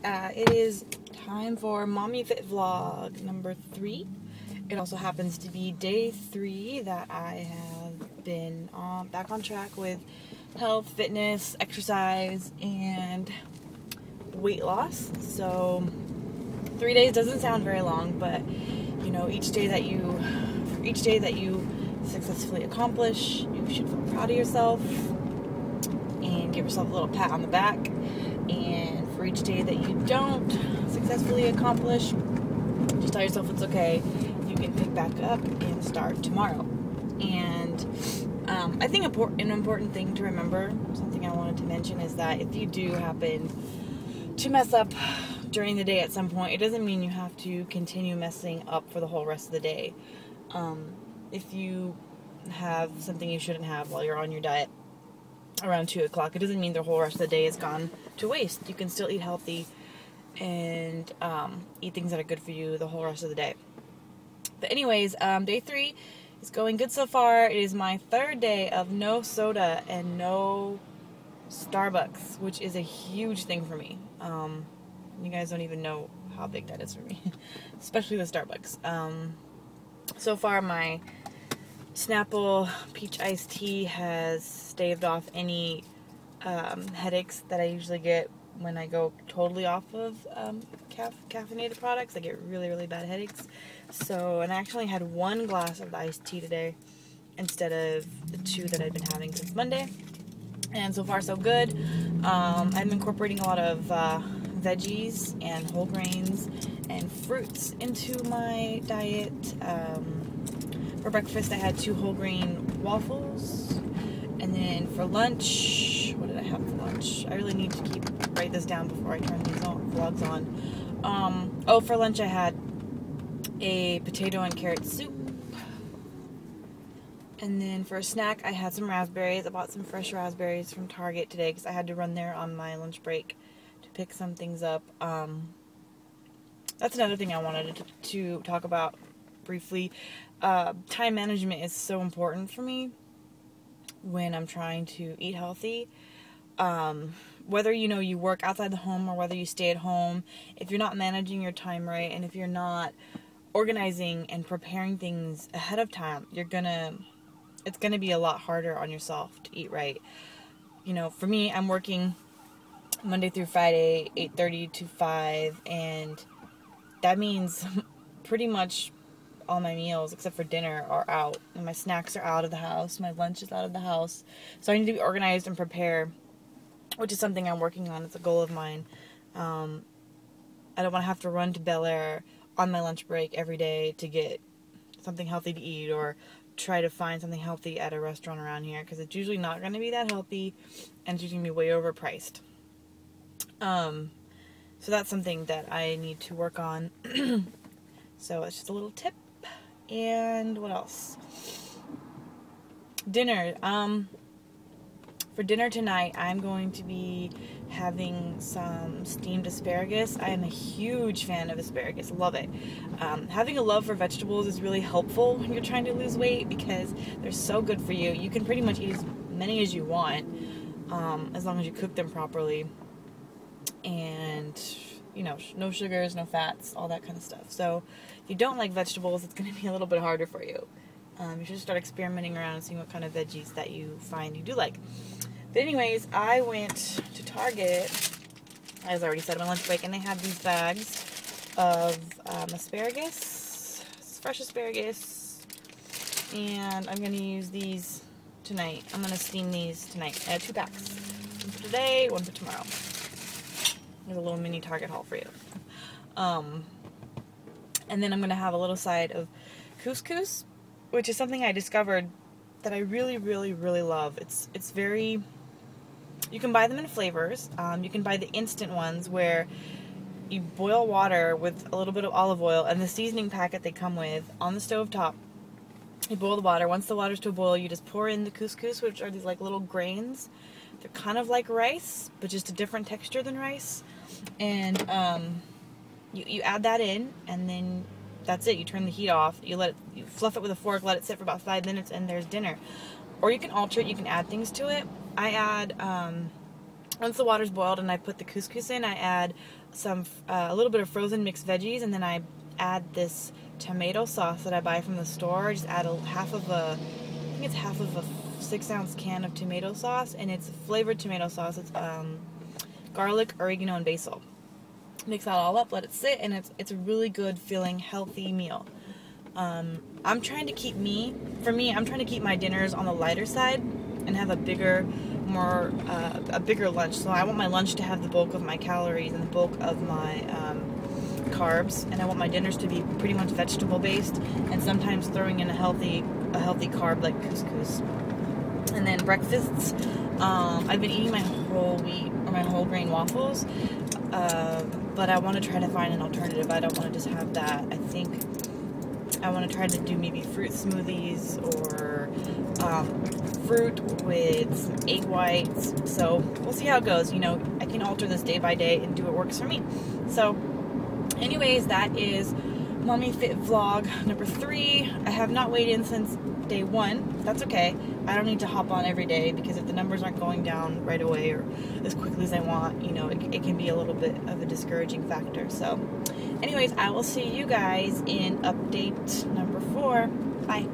It is time for Mommy Fit Vlog number 3. It also happens to be day 3 that I have been back on track with health, fitness, exercise, and weight loss. So 3 days doesn't sound very long, but you know, each day that you successfully accomplish, you should feel proud of yourself and give yourself a little pat on the back. And for each day that you don't successfully accomplish, just tell yourself it's okay. You can pick back up and start tomorrow. And I think an important thing to remember, something I wanted to mention, is that if you do happen to mess up during the day at some point, it doesn't mean you have to continue messing up for the whole rest of the day. If you have something you shouldn't have while you're on your diet around 2 o'clock, it doesn't mean the whole rest of the day is gone to waste. You can still eat healthy and eat things that are good for you the whole rest of the day. But anyways, day 3 is going good so far. It is my 3rd day of no soda and no Starbucks, which is a huge thing for me. You guys don't even know how big that is for me, especially the Starbucks. So far, my Snapple peach iced tea has staved off any headaches that I usually get when I go totally off of caffeinated products. I get really, really bad headaches. So, and I actually had 1 glass of the iced tea today instead of the 2 that I'd been having since Monday. And so far, so good. I'm incorporating a lot of veggies and whole grains and fruits into my diet. For breakfast, I had 2 whole grain waffles. And then for lunch, what did I have for lunch? I really need to write this down before I turn these vlogs on. For lunch I had a potato and carrot soup. And then for a snack, I had some raspberries. I bought some fresh raspberries from Target today because I had to run there on my lunch break to pick some things up. That's another thing I wanted to talk about briefly. Time management is so important for me when I'm trying to eat healthy. Whether you work outside the home or whether you stay at home, if you're not managing your time right and if you're not organizing and preparing things ahead of time, it's gonna be a lot harder on yourself to eat right. For me, I'm working Monday through Friday, 8:30 to 5, and that means pretty much all my meals except for dinner are out, and my snacks are out of the house, my lunch is out of the house. So I need to be organized and prepare, which is something I'm working on. It's a goal of mine. I don't want to have to run to Bel Air on my lunch break every day to get something healthy to eat, or try to find something healthy at a restaurant around here, because it's usually not going to be that healthy and it's usually going to be way overpriced. So that's something that I need to work on. So it's just a little tip. And what else? Dinner. For dinner tonight, I'm going to be having some steamed asparagus. I am a huge fan of asparagus. Love it. Having a love for vegetables is really helpful when you're trying to lose weight because they're so good for you. You can pretty much eat as many as you want, as long as you cook them properly. And, no sugars, no fats, all that kind of stuff. So if you don't like vegetables, it's going to be a little bit harder for you. You should start experimenting around and seeing what kind of veggies that you find you do like. But anyways, I went to Target, as I already said, on my lunch break, and they had these bags of asparagus, fresh asparagus, and I'm going to use these tonight. I'm going to steam these tonight. I have 2 packs. One for today, one for tomorrow. There's a little mini Target haul for you. And then I'm going to have a little side of couscous, which is something I discovered that I really, really, really love. It's very... You can buy them in flavors. You can buy the instant ones where you boil water with a little bit of olive oil and the seasoning packet they come with on the stove top. You boil the water. Once the water's to a boil, you just pour in the couscous, which are these like little grains. They're kind of like rice, but just a different texture than rice. And you add that in, and then that's it. You turn the heat off. You fluff it with a fork, let it sit for about 5 minutes, and there's dinner. Or you can alter it. You can add things to it. I add Once the water's boiled and I put the couscous in, I add a little bit of frozen mixed veggies, and then I add this tomato sauce that I buy from the store. I just add half of a 6-ounce can of tomato sauce, and it's flavored tomato sauce. It's garlic, oregano, and basil. Mix that all up, let it sit, and it's a really good feeling, healthy meal. I'm trying to keep my dinners on the lighter side and have a bigger lunch. So I want my lunch to have the bulk of my calories and the bulk of my carbs, and I want my dinners to be pretty much vegetable based, and sometimes throwing in a healthy carb like couscous. And then breakfasts, I've been eating my whole wheat or my whole grain waffles, but I want to try to find an alternative. I don't want to just have that. I think I want to try to do maybe fruit smoothies or fruit with some egg whites. So we'll see how it goes. You know, I can alter this day by day and do what works for me. So anyways, that is Mommy Fit Vlog number 3. I have not weighed in since day 1. That's okay. I don't need to hop on every day, because if the numbers aren't going down right away or as quickly as I want, you know, it can be a little bit of a discouraging factor. So anyways, I will see you guys in update number 4. Bye.